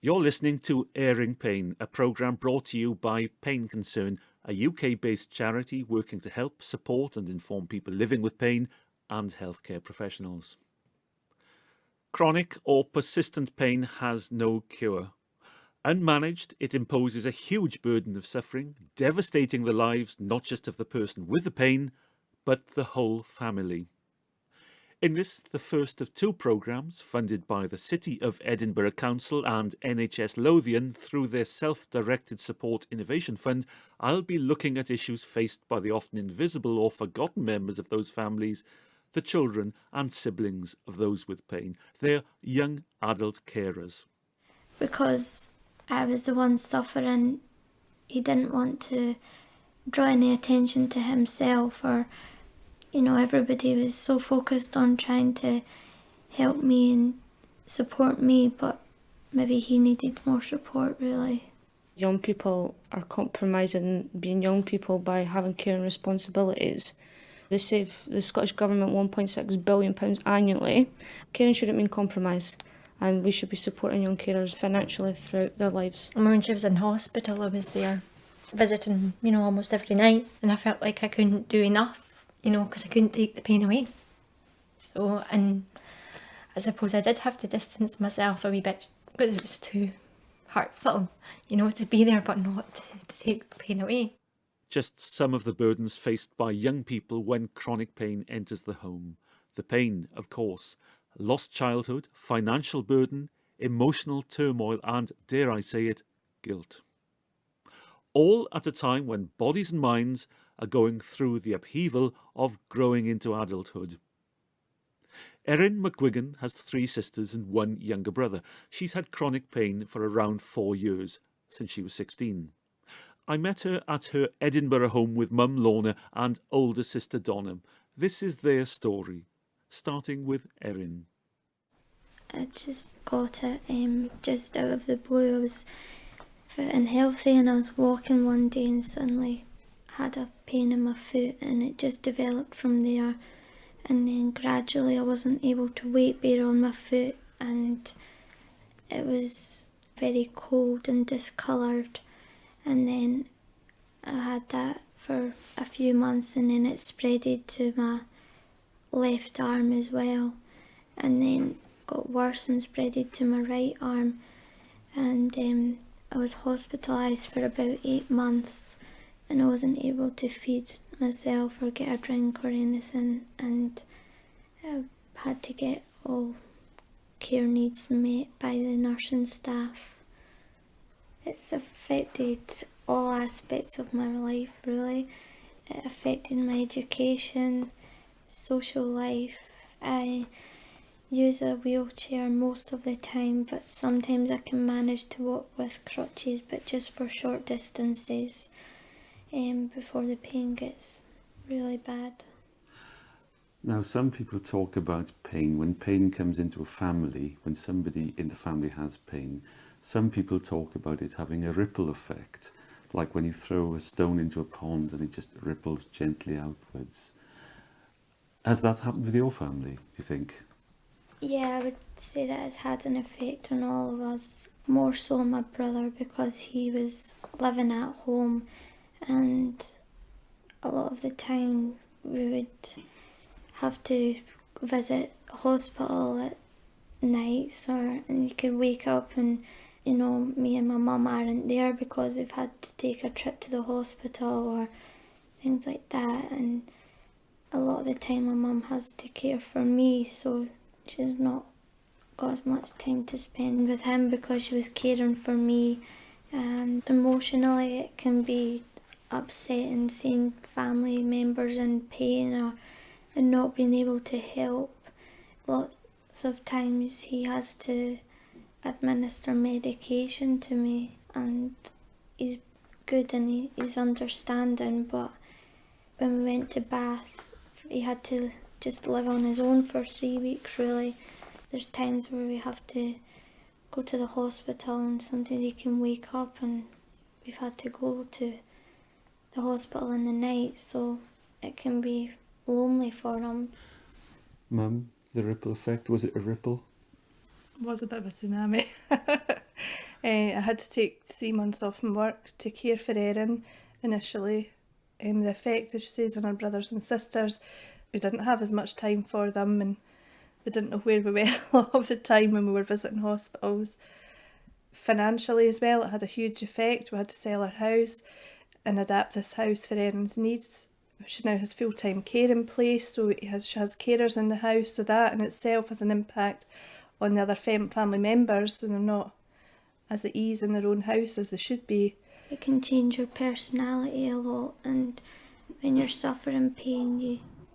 You're listening to Airing Pain, a programme brought to you by Pain Concern, a UK-based charity working to help, support and inform people living with pain and healthcare professionals. Chronic or persistent pain has no cure. Unmanaged, it imposes a huge burden of suffering, devastating the lives not just of the person with the pain, but the whole family. In this, the first of two programmes funded by the City of Edinburgh Council and NHS Lothian through their Self-Directed Support Innovation Fund, I'll be looking at issues faced by the often invisible or forgotten members of those families, the children and siblings of those with pain, their young adult carers. Because I was the one suffering, he didn't want to draw any attention to himself, or everybody was so focused on trying to help me and support me, but maybe he needed more support, really. Young people are compromising being young people by having care and responsibilities. They save the Scottish Government £1.6 billion annually. Caring shouldn't mean compromise, and we should be supporting young carers financially throughout their lives. When she was in hospital, I was there visiting, almost every night, and I felt like I couldn't do enough, because I couldn't take the pain away. So, and I suppose I did have to distance myself a wee bit because it was too hurtful, to be there but not to take the pain away. Just some of the burdens faced by young people when chronic pain enters the home. The pain, of course, lost childhood, financial burden, emotional turmoil and, dare I say it, guilt. All at a time when bodies and minds are going through the upheaval of growing into adulthood. Erin McGuigan has 3 sisters and 1 younger brother. She's had chronic pain for around 4 years, since she was 16. I met her at her Edinburgh home with mum Lorna and older sister Donna. This is their story, starting with Erin. I just got it just out of the blue. I was fit and healthy, and I was walking one day and suddenly had a pain in my foot, and it just developed from there. And then gradually I wasn't able to weight bear on my foot, and it was very cold and discoloured. And then I had that for a few months, and then it spreaded to my left arm as well, and then got worse and spreaded to my right arm. And I was hospitalised for about 8 months, and I wasn't able to feed myself or get a drink or anything, and I had to get all care needs met by the nursing staff. It's affected all aspects of my life, really. It affected my education, social life. I use a wheelchair most of the time, but sometimes I can manage to walk with crutches, but just for short distances before the pain gets really bad. Now, some people talk about pain. When pain comes into a family, when somebody in the family has pain, some people talk about it having a ripple effect, like when you throw a stone into a pond and it just ripples gently outwards. Has that happened with your family, do you think? Yeah, I would say that it's had an effect on all of us, more so my brother, because he was living at home, and a lot of the time we would have to visit hospital at nights, and you could wake up and me and my mum aren't there because we've had to take a trip to the hospital or things like that. And a lot of the time my mum has to care for me, so she's not got as much time to spend with him because she was caring for me. And emotionally it can be upsetting seeing family members in pain and not being able to help. Lots of times he has to administer medication to me, and he's good and he's understanding, but when we went to Bath he had to just live on his own for 3 weeks, really. There's times where we have to go to the hospital and sometimes he can wake up and we've had to go to the hospital in the night, so it can be lonely for him. Mum, the ripple effect, was it a ripple? It was a bit of a tsunami. I had to take 3 months off from work to care for Erin initially. The effect, as she says, on our brothers and sisters, we didn't have as much time for them, and we didn't know where we were a lot of the time when we were visiting hospitals. Financially as well, it had a huge effect. We had to sell our house and adapt this house for Erin's needs. She now has full-time care in place, so she has carers in the house, so that in itself has an impact on the other family members, and they're not as at ease in their own house as they should be. It can change your personality a lot, and when you're suffering pain,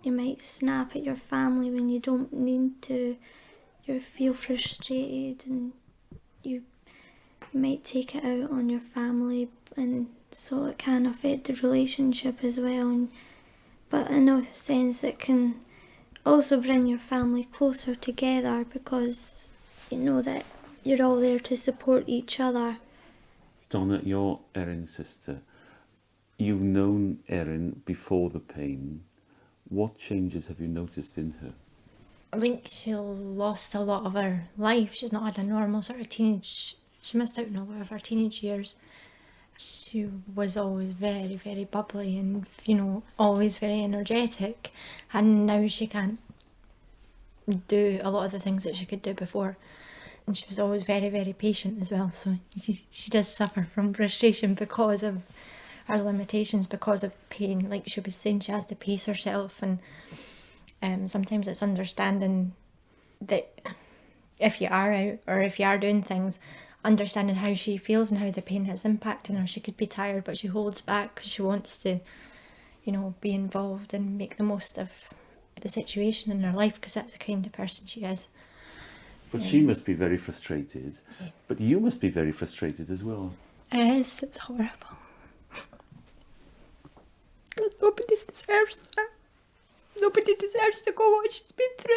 you might snap at your family when you don't need to. You feel frustrated, and you might take it out on your family, and so it can affect the relationship as well. But in a sense, it can also bring your family closer together, because you know that you're all there to support each other. Donna, you're Erin's sister. You've known Erin before the pain. What changes have you noticed in her? I think she lost a lot of her life. She's not had a normal sort of teenage... She missed out on a lot of her teenage years. She was always very, very bubbly and, always very energetic. And now she can't do a lot of the things that she could do before. And she was always very, very patient as well. So she does suffer from frustration because of her limitations, because of pain. Like she was saying, she has to pace herself, and sometimes it's understanding that if you are out or if you are doing things, understanding how she feels and how the pain has impacted her. She could be tired, but she holds back because she wants to, be involved and make the most of the situation in her life, because that's the kind of person she is. But she must be very frustrated. Yeah. But you must be very frustrated as well. It is. It's horrible. Nobody deserves that. Nobody deserves to go what she's been through.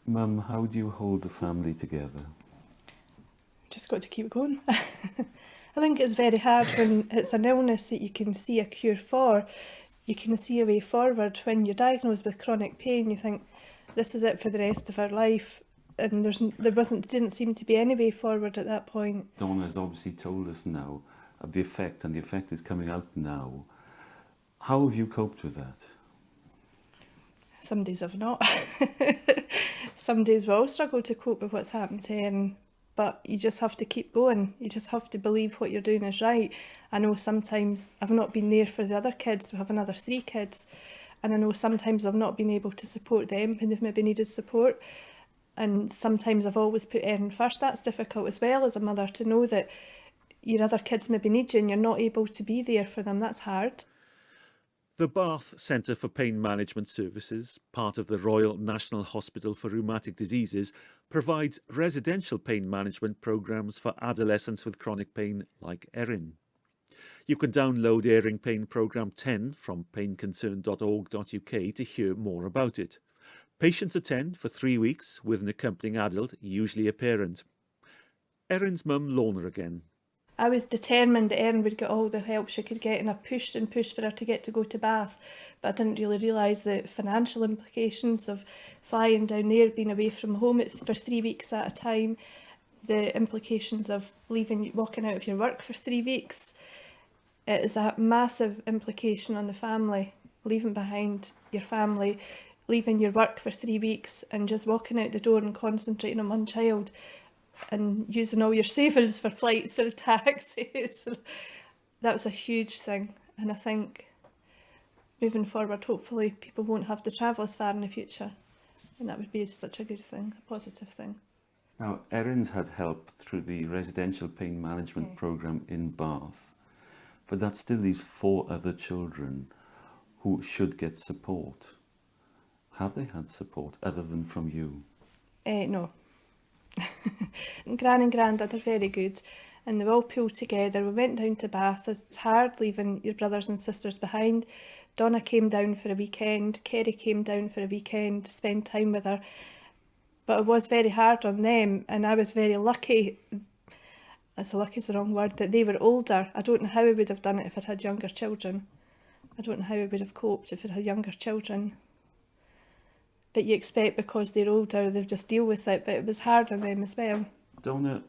Mum, how do you hold the family together? Just got to keep going. I think it's very hard when it's an illness that you can see a cure for. You can see a way forward. When you're diagnosed with chronic pain, you think this is it for the rest of our life, and didn't seem to be any way forward at that point. Donna has obviously told us now of the effect, and the effect is coming out now. How have you coped with that? Some days I've not. Some days we all struggle to cope with what's happened to Erin, but you just have to keep going. You just have to believe what you're doing is right. I know sometimes I've not been there for the other kids. We have another 3 kids, and I know sometimes I've not been able to support them when they've maybe needed support, and sometimes I've always put Erin first. That's difficult as well as a mother, to know that your other kids maybe need you and you're not able to be there for them. That's hard. The Bath Centre for Pain Management Services, part of the Royal National Hospital for Rheumatic Diseases, provides residential pain management programmes for adolescents with chronic pain like Erin. You can download Erin Pain Programme 10 from painconcern.org.uk to hear more about it. Patients attend for 3 weeks with an accompanying adult, usually a parent. Erin's mum, Lorna, again. I was determined that Erin would get all the help she could get, and I pushed and pushed for her to get to go to Bath, but I didn't really realise the financial implications of flying down there, being away from home for 3 weeks at a time, the implications of walking out of your work for 3 weeks. It is a massive implication on the family, leaving behind your family, leaving your work for 3 weeks and just walking out the door and concentrating on one child, and using all your savings for flights and taxis. That was a huge thing, and I think moving forward, hopefully people won't have to travel as far in the future, and that would be such a good thing, a positive thing. Now, Erin's had help through the residential pain management programme in Bath, but that still leaves 4 other children who should get support. Have they had support other than from you? No. Gran and Grandad are very good, and they've all pulled together. We went down to Bath. It's hard leaving your brothers and sisters behind. Donna came down for a weekend, Kerry came down for a weekend to spend time with her, but it was very hard on them, and I was very lucky, as lucky is the wrong word, that they were older. I don't know how I would have done it if I'd had younger children. I don't know how I would have coped if I'd had younger children. but you expect because they're older, they'll just deal with it. But it was hard on them as well. Donna,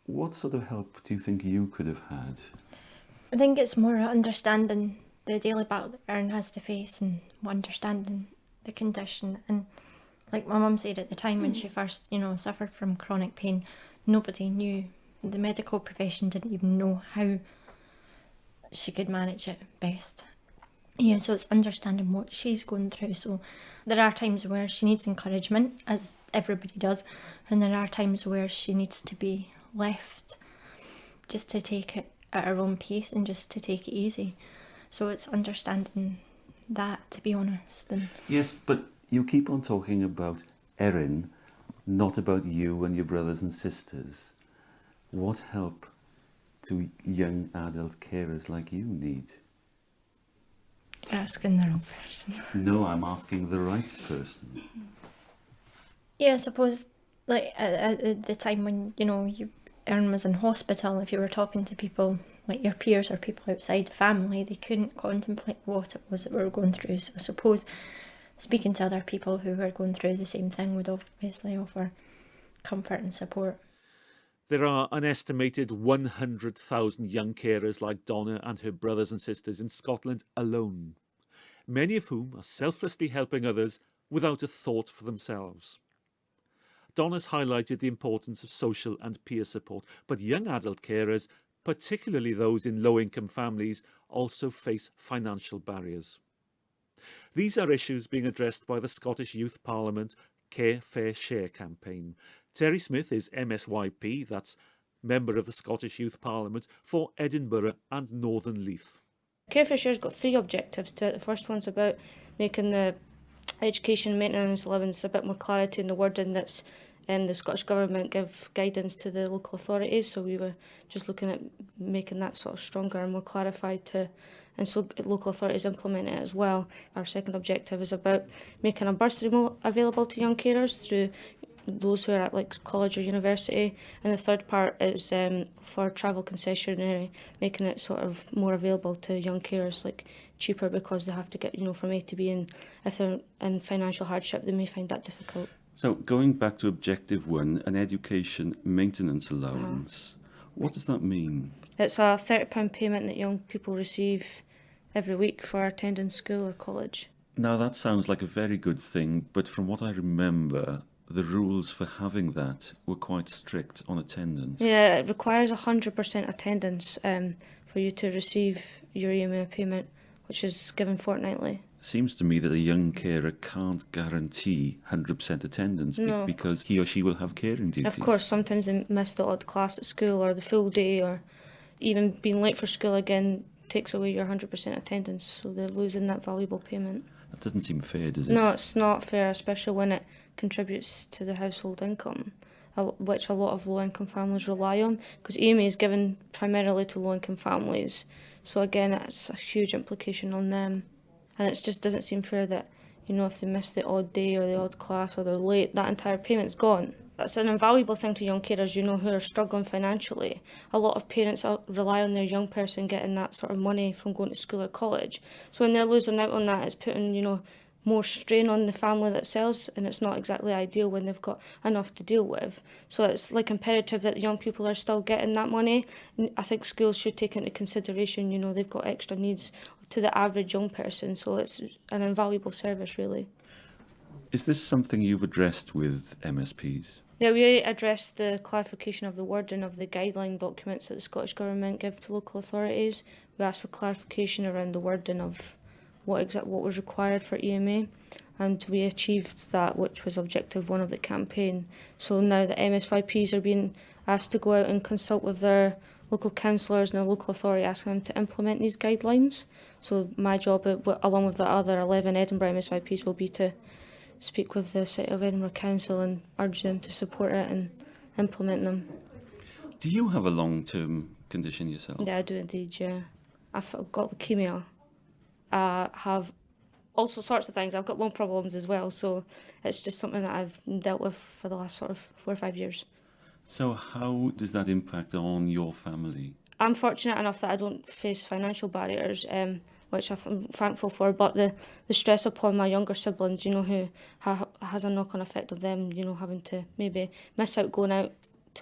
what sort of help do you think you could have had? I think it's more understanding the daily battle that Erin has to face and understanding the condition. And like my mum said at the time when she first, suffered from chronic pain, nobody knew. The medical profession didn't even know how she could manage it best. Yeah, so it's understanding what she's going through. So there are times where she needs encouragement, as everybody does, and there are times where she needs to be left just to take it at her own pace and just to take it easy. So it's understanding that, to be honest. And Yes, but you keep on talking about Erin, not about you and your brothers and sisters. What help do young adult carers like you need? you're asking the wrong person. No, I'm asking the right person. Yeah, I suppose, like, at the time when, Erin was in hospital, if you were talking to people, like your peers or people outside the family, they couldn't contemplate what it was that we were going through. So I suppose speaking to other people who were going through the same thing would obviously offer comfort and support. There are an estimated 100,000 young carers like Donna and her brothers and sisters in Scotland alone, many of whom are selflessly helping others without a thought for themselves. Donna's highlighted the importance of social and peer support, but young adult carers, particularly those in low-income families, also face financial barriers. These are issues being addressed by the Scottish Youth Parliament Care Fair Share campaign. Terri Smith is MSYP, that's member of the Scottish Youth Parliament for Edinburgh and Northern Leith. Care for Share's got 3 objectives to it. The first one's about making the education maintenance allowance a bit more clarity in the wording that's the Scottish Government give guidance to the local authorities, so we were just looking at making that sort of stronger and more clarified and so local authorities implement it as well. Our second objective is about making a bursary available to young carers through those who are at like college or university, and the third part is for travel concessionary, making it sort of more available to young carers, like cheaper because they have to get from A to B, and if they're in financial hardship they may find that difficult. So going back to objective 1, an education maintenance allowance, what does that mean? It's a £30 payment that young people receive every week for attending school or college. Now that sounds like a very good thing, but from what I remember, the rules for having that were quite strict on attendance. Yeah, it requires 100% attendance for you to receive your EMA payment, which is given fortnightly. It seems to me that a young carer can't guarantee 100% attendance because he or she will have caring duties. Of course, sometimes they miss the odd class at school or the full day, or even being late for school again takes away your 100% attendance, so they're losing that valuable payment. That doesn't seem fair, does it? No, it's not fair, especially when it contributes to the household income, which a lot of low-income families rely on, because EMA is given primarily to low-income families. So again, it's a huge implication on them. And it just doesn't seem fair that, if they miss the odd day or the odd class or they're late, that entire payment's gone. That's an invaluable thing to young carers, who are struggling financially. A lot of parents rely on their young person getting that sort of money from going to school or college. So when they're losing out on that, it's putting, more strain on the family themselves, and it's not exactly ideal when they've got enough to deal with. So it's like imperative that young people are still getting that money. I think schools should take into consideration, they've got extra needs to the average young person, so it's an invaluable service, really. Is this something you've addressed with MSPs? Yeah, we addressed the clarification of the wording of the guideline documents that the Scottish Government give to local authorities. We asked for clarification around the wording of what was required for EMA, and we achieved that, which was objective 1 of the campaign. So now the MSYPs are being asked to go out and consult with their local councillors and their local authority, asking them to implement these guidelines. So my job, along with the other 11 Edinburgh MSYPs, will be to speak with the City of Edinburgh Council and urge them to support it and implement them. Do you have a long-term condition yourself? Yeah, I do indeed, yeah. I've got leukemia. I have all sorts of things. I've got lung problems as well, so it's just something that I've dealt with for the last sort of 4 or 5 years. So how does that impact on your family? I'm fortunate enough that I don't face financial barriers, which I'm thankful for, but the stress upon my younger siblings, who has a knock-on effect of them, having to maybe miss out going out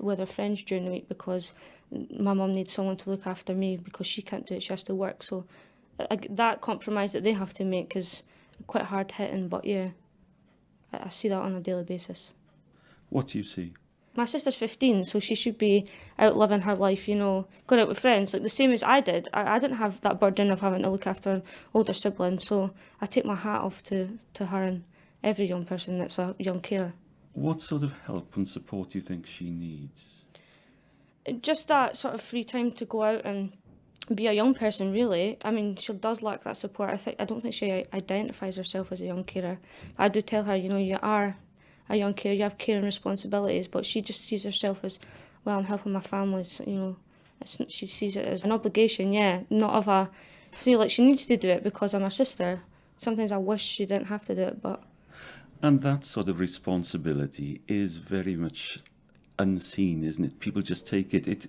with their friends during the week because my mum needs someone to look after me because she can't do it, she has to work. So that compromise that they have to make is quite hard hitting, but yeah, I see that on a daily basis. What do you see? My sister's 15, so she should be out living her life, going out with friends, like the same as I did. I didn't have that burden of having to look after an older sibling, so I take my hat off to her and every young person that's a young carer. What sort of help and support do you think she needs? Just that sort of free time to go out and be a young person, really. I mean, she does lack that support. I don't think she identifies herself as a young carer. I do tell her, you are a young carer, you have caring responsibilities, but she just sees herself as, well, I'm helping my family, she sees it as an obligation, not of a feel like she needs to do it because I'm her sister. Sometimes I wish she didn't have to do it, but... And that sort of responsibility is very much unseen, isn't it? People just take it.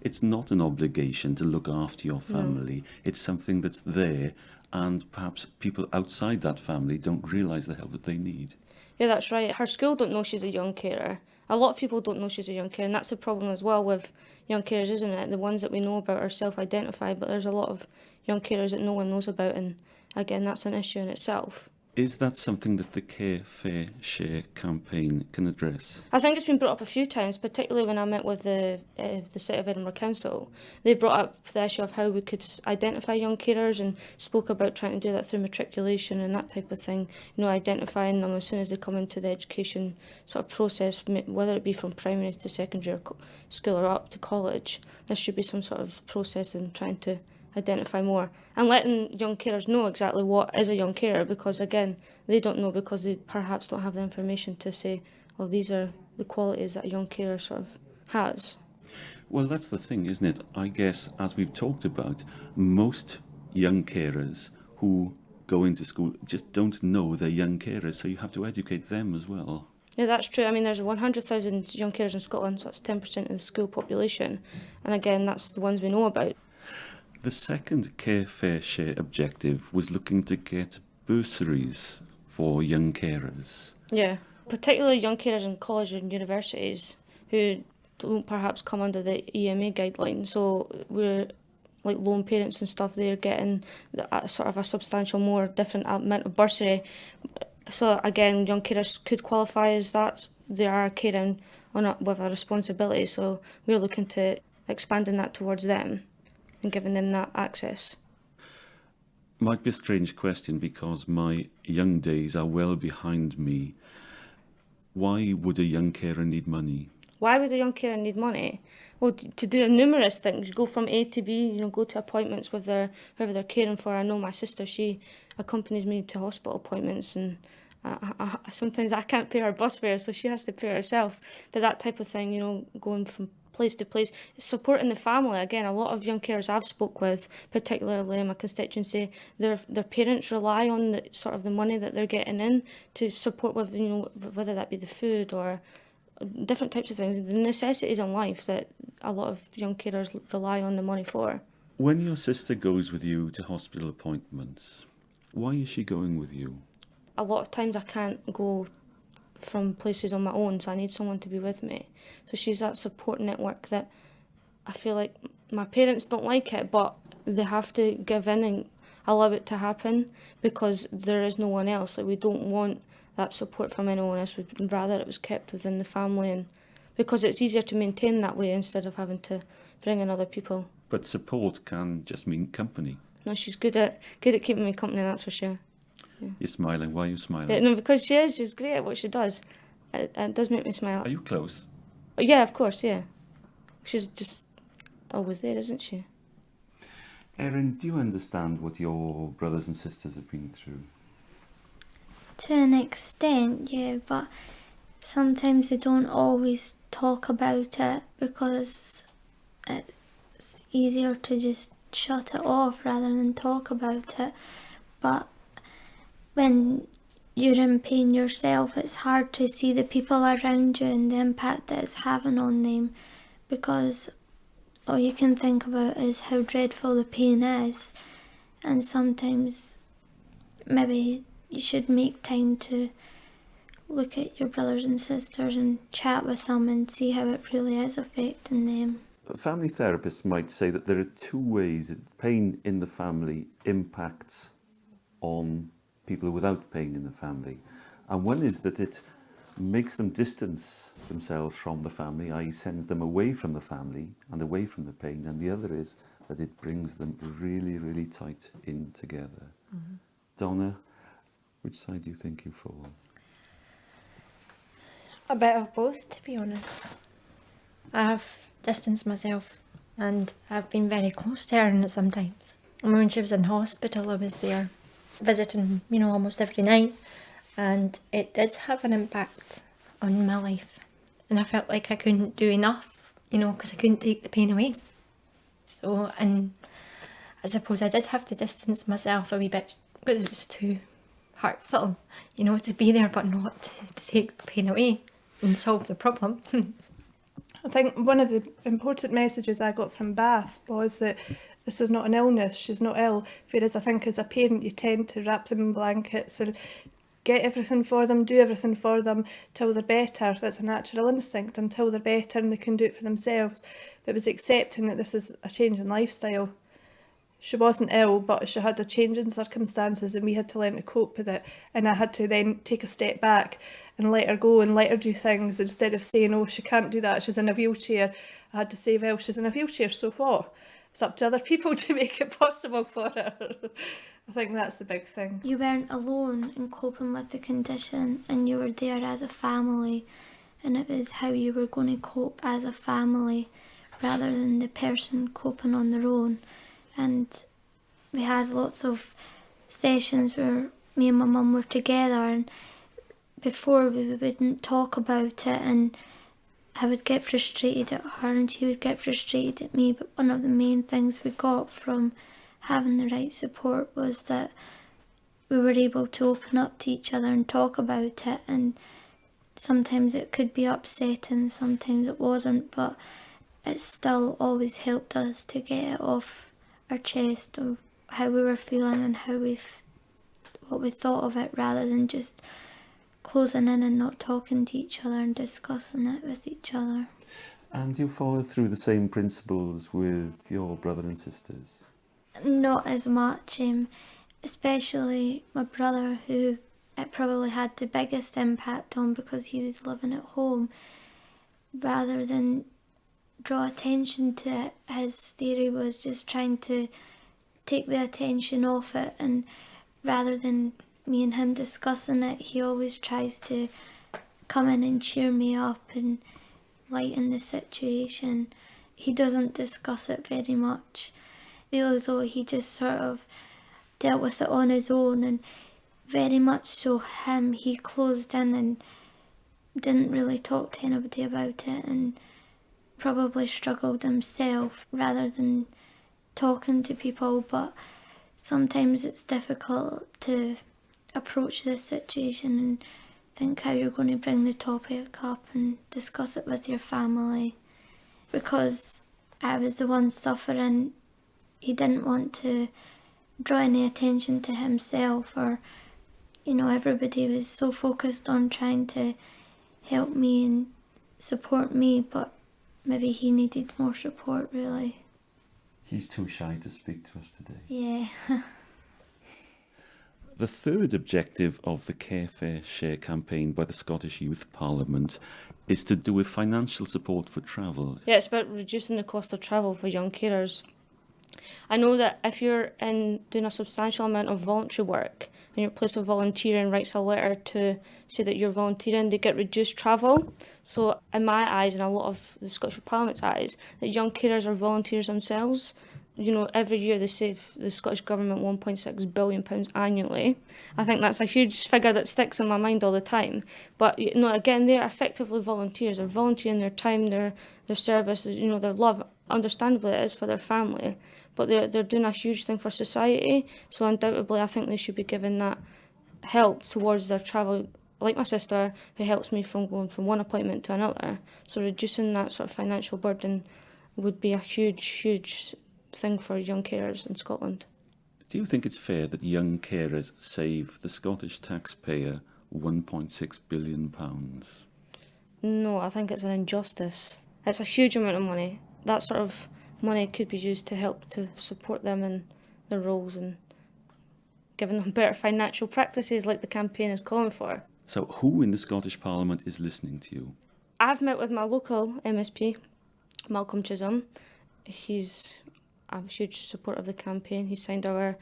It's not an obligation to look after your family. No. It's something that's there, and perhaps people outside that family don't realise the help that they need. Yeah, that's right. Her school don't know she's a young carer. A lot of people don't know she's a young carer, and that's a problem as well with young carers, isn't it? The ones that we know about are self-identified, but there's a lot of young carers that no one knows about, and again, that's an issue in itself. Is that something that the Care Fair Share campaign can address? I think it's been brought up a few times, particularly when I met with the City of Edinburgh Council. They brought up the issue of how we could identify young carers and spoke about trying to do that through matriculation and that type of thing. Identifying them as soon as they come into the education sort of process, whether it be from primary to secondary school or up to college. There should be some sort of process in trying to identify more and letting young carers know exactly what is a young carer, because again, they don't know because they perhaps don't have the information to say, well, these are the qualities that a young carer sort of has. Well, that's the thing, isn't it? I guess, as we've talked about, most young carers who go into school just don't know they're young carers, so you have to educate them as well. Yeah, that's true. I mean, there's 100,000 young carers in Scotland, so that's 10% of the school population. And again, that's the ones we know about. The second Care Fair Share objective was looking to get bursaries for young carers. Yeah, particularly young carers in colleges and universities who don't perhaps come under the EMA guidelines. So we're like lone parents and stuff, they're getting sort of a substantial more different amount of bursary. So again, young carers could qualify as that. They are caring with a responsibility. So we're looking to expanding that towards them and giving them that access. Might be a strange question because my young days are well behind me. Why would a young carer need money? Why would a young carer need money? Well, to do numerous things. Go from A to B, go to appointments with whoever they're caring for. I know my sister, she accompanies me to hospital appointments, and sometimes I can't pay her bus fare, so she has to pay herself. But that type of thing, going from place to place, supporting the family. Again, a lot of young carers I've spoke with, particularly in my constituency, their parents rely on the money that they're getting in to support with, whether that be the food or different types of things, the necessities in life that a lot of young carers rely on the money for. When your sister goes with you to hospital appointments, why is she going with you? A lot of times I can't go from places on my own, so I need someone to be with me. So she's that support network that I feel like my parents don't like it, but they have to give in and allow it to happen because there is no one else. Like, we don't want that support from anyone else. We'd rather it was kept within the family, and because it's easier to maintain that way instead of having to bring in other people. But support can just mean company. No, she's good at keeping me company, that's for sure. Yeah. You're smiling. Why are you smiling? Yeah, no, because she is. She's great at what she does. It does make me smile. Are you close? Yeah, of course, yeah. She's just always there, isn't she? Erin, do you understand what your brothers and sisters have been through? To an extent, yeah, but sometimes they don't always talk about it because it's easier to just shut it off rather than talk about it. But when you're in pain yourself, it's hard to see the people around you and the impact that it's having on them, because all you can think about is how dreadful the pain is, and sometimes maybe you should make time to look at your brothers and sisters and chat with them and see how it really is affecting them. Family therapists might say that there are two ways that pain in the family impacts on people without pain in the family. And one is that it makes them distance themselves from the family, i.e. sends them away from the family and away from the pain. And the other is that it brings them really, really tight in together. Mm-hmm. Donna, which side do you think you fall on? A bit of both, to be honest. I have distanced myself and I've been very close to her sometimes. I mean, when she was in hospital, I was there visiting, almost every night, and it did have an impact on my life. And I felt like I couldn't do enough, because I couldn't take the pain away. So, and I suppose I did have to distance myself a wee bit because it was too hurtful, to be there but not to take the pain away and solve the problem. I think one of the important messages I got from Bath was that this is not an illness, she's not ill, whereas I think as a parent you tend to wrap them in blankets and get everything for them, do everything for them till they're better. That's a natural instinct, until they're better and they can do it for themselves. But it was accepting that this is a change in lifestyle. She wasn't ill, but she had a change in circumstances and we had to learn to cope with it. And I had to then take a step back and let her go and let her do things instead of saying, oh, she can't do that, she's in a wheelchair. I had to say, well, she's in a wheelchair, so what? It's up to other people to make it possible for her. I think that's the big thing. You weren't alone in coping with the condition, and you were there as a family, and it was how you were going to cope as a family rather than the person coping on their own. And we had lots of sessions where me and my mum were together, and before we wouldn't talk about it, and I would get frustrated at her and she would get frustrated at me. But one of the main things we got from having the right support was that we were able to open up to each other and talk about it. And sometimes it could be upsetting, sometimes it wasn't, but it still always helped us to get it off our chest of how we were feeling and what we thought of it, rather than just closing in and not talking to each other and discussing it with each other. And you follow through the same principles with your brother and sisters? Not as much, especially my brother, who it probably had the biggest impact on because he was living at home. Rather than draw attention to it, his theory was just trying to take the attention off it, and rather than me and him discussing it, he always tries to come in and cheer me up and lighten the situation. He doesn't discuss it very much. I feel as though he just sort of dealt with it on his own, and very much so he closed in and didn't really talk to anybody about it, and probably struggled himself rather than talking to people. But sometimes it's difficult to approach this situation and think how you're going to bring the topic up and discuss it with your family. Because I was the one suffering, he didn't want to draw any attention to himself, or everybody was so focused on trying to help me and support me, but maybe he needed more support, really. He's too shy to speak to us today. Yeah. The third objective of the Care Fair Share campaign by the Scottish Youth Parliament is to do with financial support for travel. Yeah, it's about reducing the cost of travel for young carers. I know that if you're doing a substantial amount of voluntary work and your place of volunteering writes a letter to say that you're volunteering, they get reduced travel. So in my eyes and a lot of the Scottish Parliament's eyes, that young carers are volunteers themselves. Every year they save the Scottish Government £1.6 billion annually. I think that's a huge figure that sticks in my mind all the time. But, again, they're effectively volunteers. They're volunteering their time, their service, their love. Understandably, it is for their family. But they're doing a huge thing for society. So undoubtedly, I think they should be given that help towards their travel, like my sister, who helps me from going from one appointment to another. So reducing that sort of financial burden would be a huge, huge thing for young carers in Scotland. Do you think it's fair that young carers save the Scottish taxpayer £1.6 billion? No, I think it's an injustice. It's a huge amount of money. That sort of money could be used to help to support them in their roles and giving them better financial practices like the campaign is calling for. So who in the Scottish Parliament is listening to you? I've met with my local MSP, Malcolm Chisholm. He's a huge supporter of the campaign. He signed our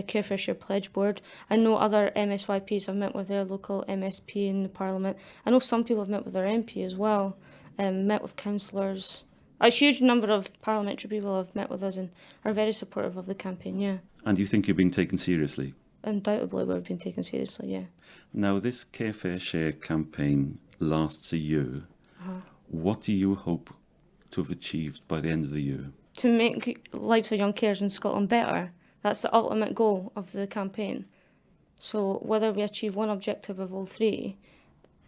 Care for Share pledge board. I know other MSYPs have met with their local MSP in the Parliament. I know some people have met with their MP as well, met with councillors. A huge number of parliamentary people have met with us and are very supportive of the campaign, yeah. And do you think you're being taken seriously? Undoubtedly we've been taken seriously, yeah. Now, this Care for Share campaign lasts a year. What do you hope to have achieved by the end of the year? To make lives of young carers in Scotland better. That's the ultimate goal of the campaign. So whether we achieve one objective of all three,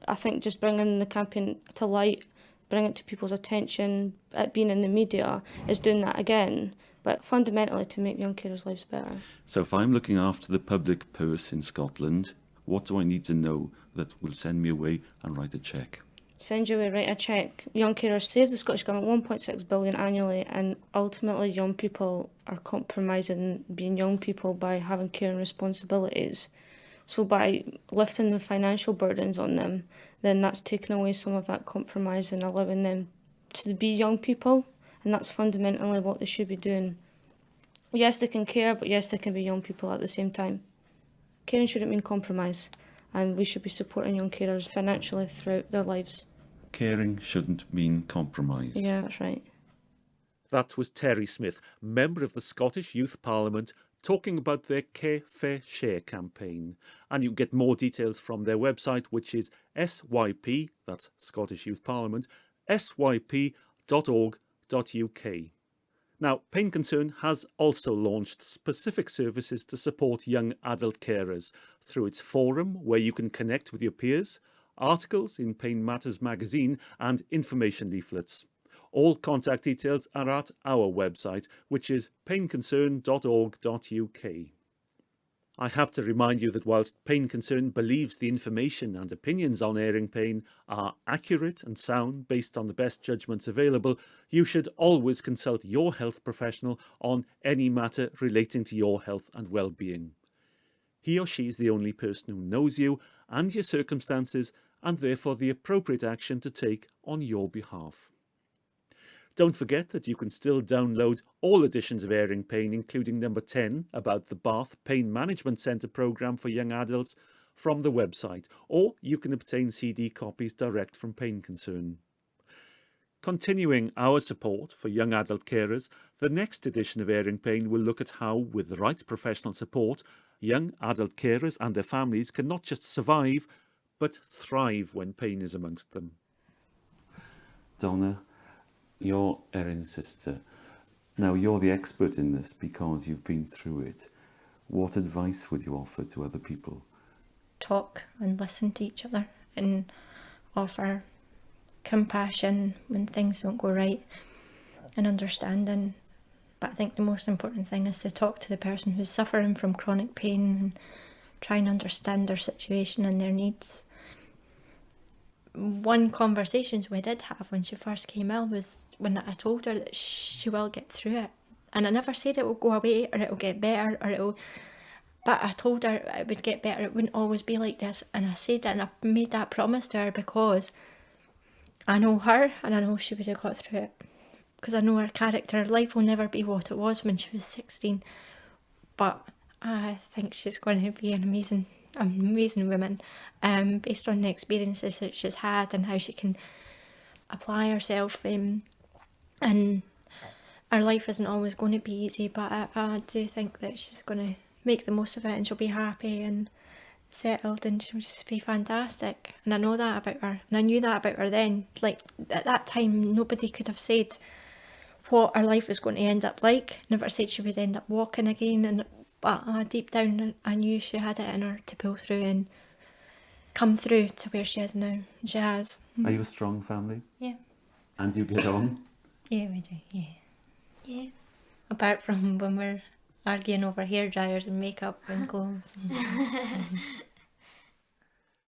I think just bringing the campaign to light, bring it to people's attention, it being in the media, is doing that again, but fundamentally to make young carers' lives better. So if I'm looking after the public purse in Scotland, what do I need to know that will send me away and write a cheque? Send you away, write a cheque. Young carers save the Scottish Government £1.6 billion annually, and ultimately young people are compromising being young people by having care and responsibilities. So by lifting the financial burdens on them, then that's taken away some of that compromise and allowing them to be young people, and that's fundamentally what they should be doing. Yes, they can care, but yes, they can be young people at the same time. Caring shouldn't mean compromise, and we should be supporting young carers financially throughout their lives. Caring shouldn't mean compromise. Yeah, that's right. That was Terri Smith, member of the Scottish Youth Parliament, talking about their Care for Share campaign. And you can get more details from their website, which is SYP, that's Scottish Youth Parliament, syp.org.uk. Now, Pain Concern has also launched specific services to support young adult carers through its forum, where you can connect with your peers, articles in Pain Matters magazine and information leaflets. All contact details are at our website, which is painconcern.org.uk. I have to remind you that whilst Pain Concern believes the information and opinions on airing pain are accurate and sound based on the best judgments available, you should always consult your health professional on any matter relating to your health and well-being. He or she is the only person who knows you and your circumstances, and therefore the appropriate action to take on your behalf. Don't forget that you can still download all editions of Airing Pain, including number 10 about the Bath Pain Management Centre programme for young adults, from the website, or you can obtain CD copies direct from Pain Concern. Continuing our support for young adult carers, the next edition of Airing Pain will look at how, with the right professional support, young adult carers and their families can not just survive, but thrive when pain is amongst them. Donna, you're Erin's sister. Now, you're the expert in this because you've been through it. What advice would you offer to other people? Talk and listen to each other and offer compassion when things don't go right and understanding. But I think the most important thing is to talk to the person who's suffering from chronic pain and try and understand their situation and their needs. One conversation we did have when she first came ill was when I told her that she will get through it. And I never said it will go away or it will get better or it will... But I told her it would get better, it wouldn't always be like this. And I said that and I made that promise to her because I know her and I know she would have got through it. Because I know her character. Life will never be what it was when she was 16. But I think she's going to be an amazing woman, based on the experiences that she's had and how she can apply herself. And her life isn't always going to be easy, but I do think that she's going to make the most of it and she'll be happy and settled and she'll just be fantastic. And I know that about her, and I knew that about her then. Like, at that time, nobody could have said what her life was going to end up like. Never said she would end up walking again, but deep down I knew she had it in her to pull through and come through to where she is now. She has. Are you a strong family? Yeah. And you get on? Yeah, we do, yeah. Yeah. Apart from when we're arguing over hair dryers and makeup and clothes.